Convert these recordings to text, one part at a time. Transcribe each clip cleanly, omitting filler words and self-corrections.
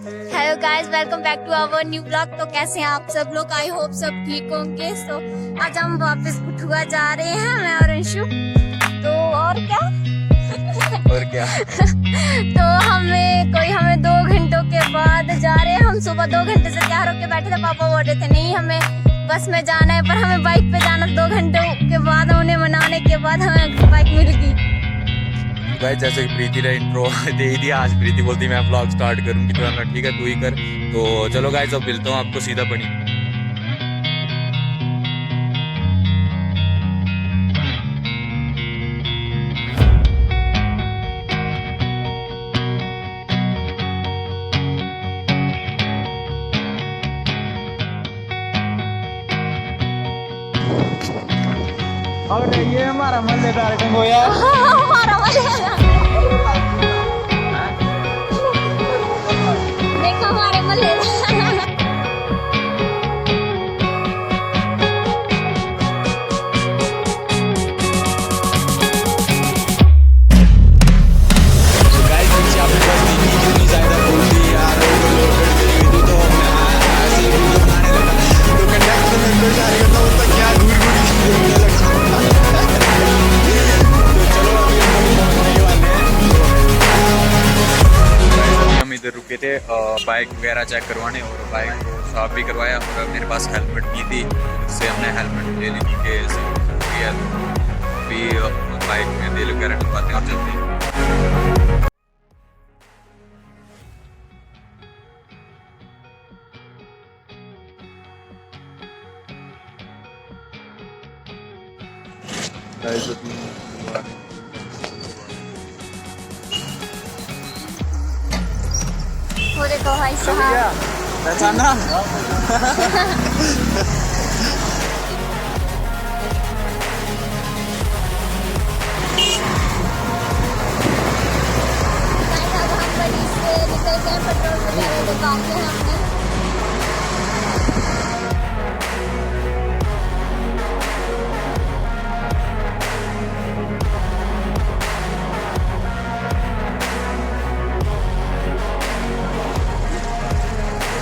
Hello guys, welcome back to our new blog. तो कैसे हैं आप सब लोग? आई होप सब ठीक होंगे। तो आज हम वापस कठुआ जा रहे हैं, मैं और अंशु। तो और क्या तो हमें 2 घंटों के बाद जा रहे हैं। हम सुबह 2 घंटे से तैयार होके बैठे थे। पापा बोल रहे थे नहीं हमें बस में जाना है, पर हमें बाइक पे जाना। 2 घंटों के बाद उन्हें मनाने के बाद हमें बाइक मिल गई। गाइस जैसे कि प्रीति ने इंट्रो दे ही दिया, आज प्रीति बोलती मैं ब्लॉग स्टार्ट करूंगी, तो मैं ठीक है तू ही कर। तो चलो गाइस अब मिलता हूँ आपको सीधा बनी। और ये हमारा मजेदार टंगोया हमारा देखो हमारे मल्ले रुके थे बाइक वगैरह चेक करवाने, और बाइक को साफ भी करवाया। और मेरे पास हेलमेट भी थी, इससे हमने हेलमेट ले ली थी कि अभी बाइक में तेल वगैरह डलवाते हैं और चलते हैं। वो देखो भाई साहब पहचाना पेट्रोल वगैरह दुकान से हमने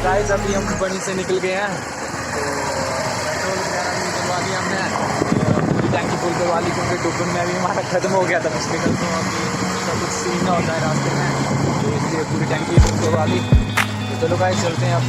गाइस अभी हम बनी से निकल गए हैं। तो पेट्रोल वगैरह भी डलवा दिया हमने, पूरी टैंकी फुल करवा ली, क्योंकि डुबन में भी हमारा खत्म हो गया था पिछले कल। तो अभी उसका कुछ सीन ना होता है रास्ते में, तो इसलिए पूरी टैंकी फुल करवा ली। तो चलो गाइस चलते हैं अब।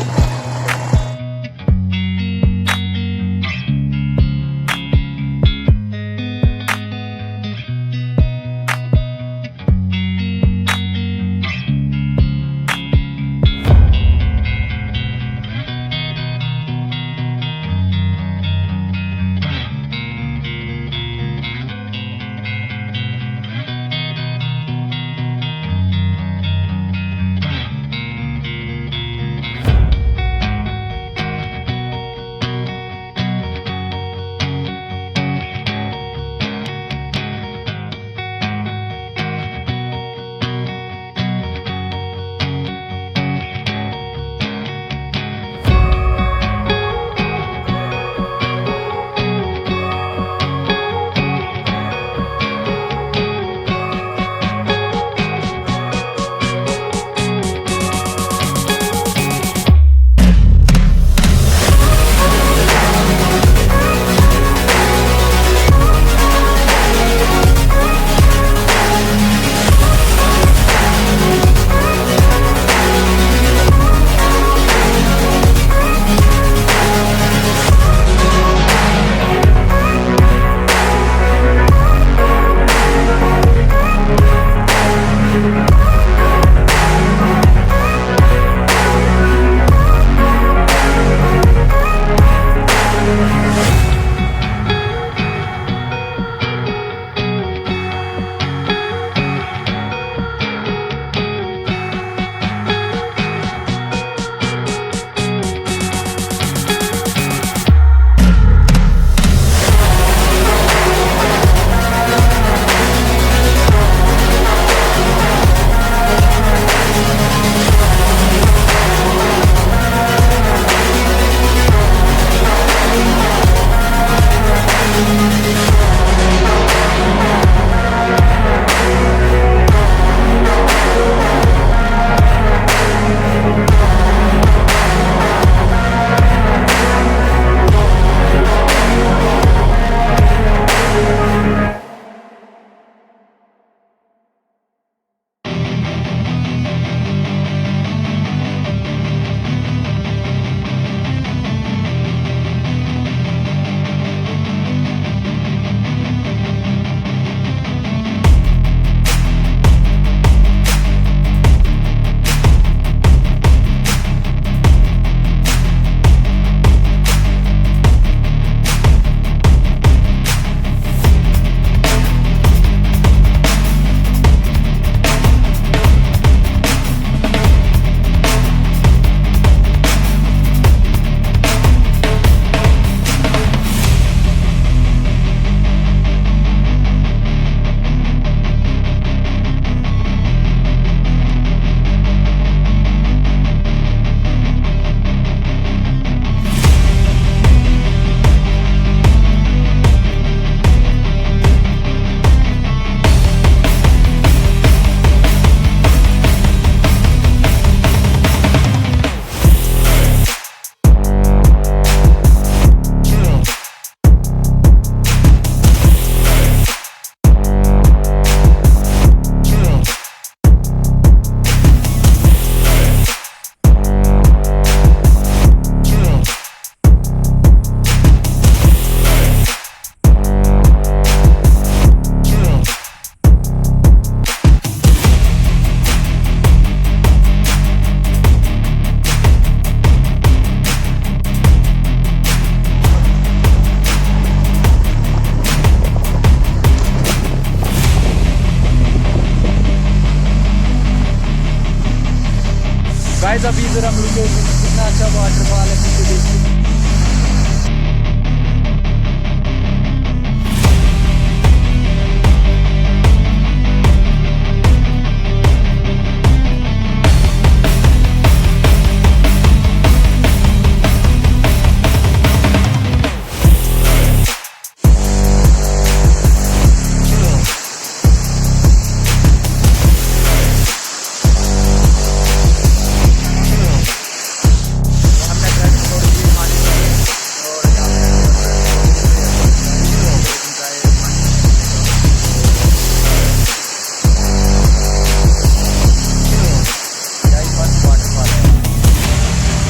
गाइस अभी इधर हम रुके हुए हैं, कितना अच्छा वाटरफॉल है पीछे देखिए।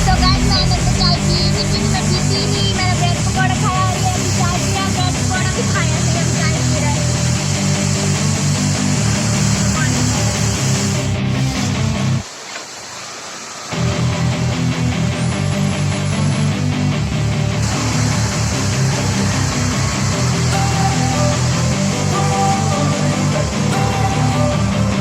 तो गाइस मैंने तो चाय पी भी थी, मैं पीती नहीं, मैंने ब्रेड पकौड़ा खाया और ये अभी चाय पी रहा, ब्रेड पकौड़ा भी खाया, फिर हम चाय पी रहे हैं।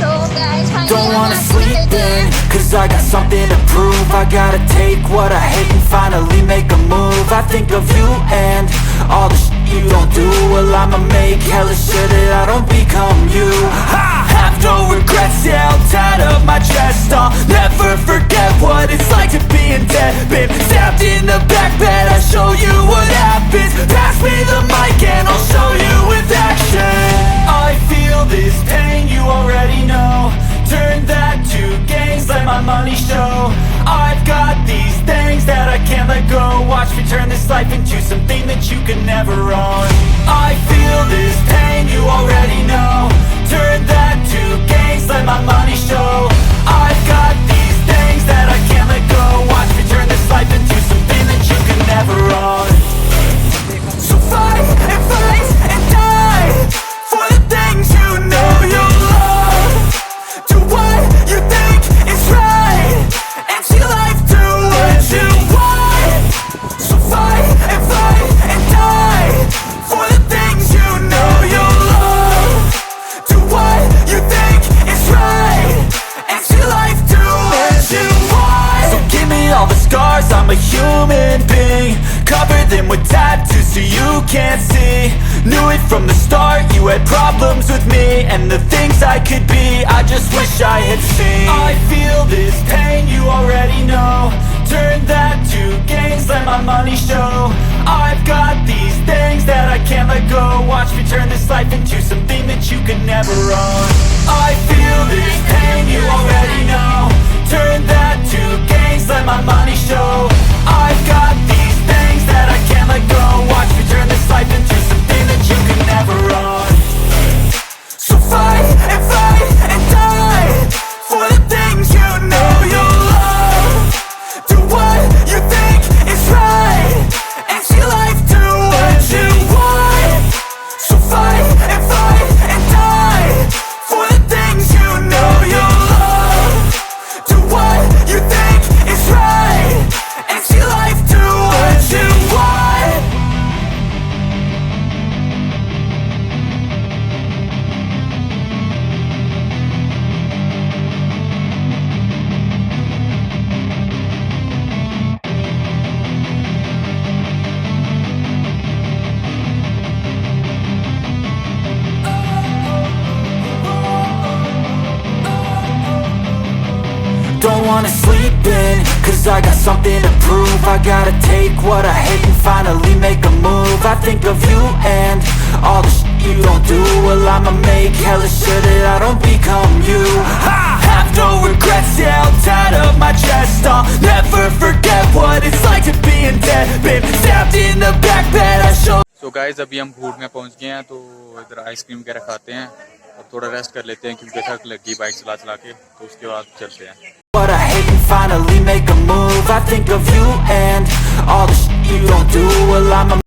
तो guys Don't wanna sleep in, cause I got something to prove. I gotta take what I hate and finally make a move. I think of you and all the shit you don't do. Well, I'ma make hella sure that I don't become you. I have no regrets, yeah, I'll tie up my chest. I'll never forget what it's like to be in debt. Been stabbed in the back bed, I'll show you what happens. Pass me the mic and I'll show you with action. I feel this pain, you already know. Turn that to gains, let my money show. I've got these things that I can't let go. Watch me turn this life into something that you could never own. I feel this pain, you already know. Turn that to gains, let my money show. I've got these things that I can't let go. Watch me turn this life into something that you could never own. So fight and fight and die for the things you know you love. Do what you think is right and see life do what you want. So fight and die for the things you know you love. Do what you think is right and see life do what you want. So give me all the scars, I'm a human being. Cover them with tattoos so you can't see. Knew it from the start, you had problems with me and the things I could be, I just wish I had seen. I feel this pain, you already know. Turn that to gains, let my money show. I've got these things that I can't let go. Watch me turn this life into something that you could never own. I feel this pain, you already know. Turn that to gains, let my money show. I've got these things that I can't let go. Watch me turn this life into something that you could never own. So fight and die for the things you know you love. Do what you think is right and see life do what you want. So fight and die for the things you know you love. Do what you think is right and see life do what you want. Don't wanna sleep in, cause I got something to prove. I gotta take what I hate and finally make a move. I think of you and all the shit you don't do. Well, I'ma make hella sure that I don't become you. I have no regrets, yeah, I'll tie up my chest. I'll never forget what it's like to be in debt. Been stabbed in the back bed, I show. तो guys अभी हम food में पहुंच गए हैं, तो इधर ice cream वगैरह खाते हैं और थोड़ा रेस्ट कर लेते हैं क्योंकि थक लगी बाइक चला चला के, तो उसके बाद चलते हैं। What I hate and finally make a move. I think of you and all the shit you don't do. Well, I'm a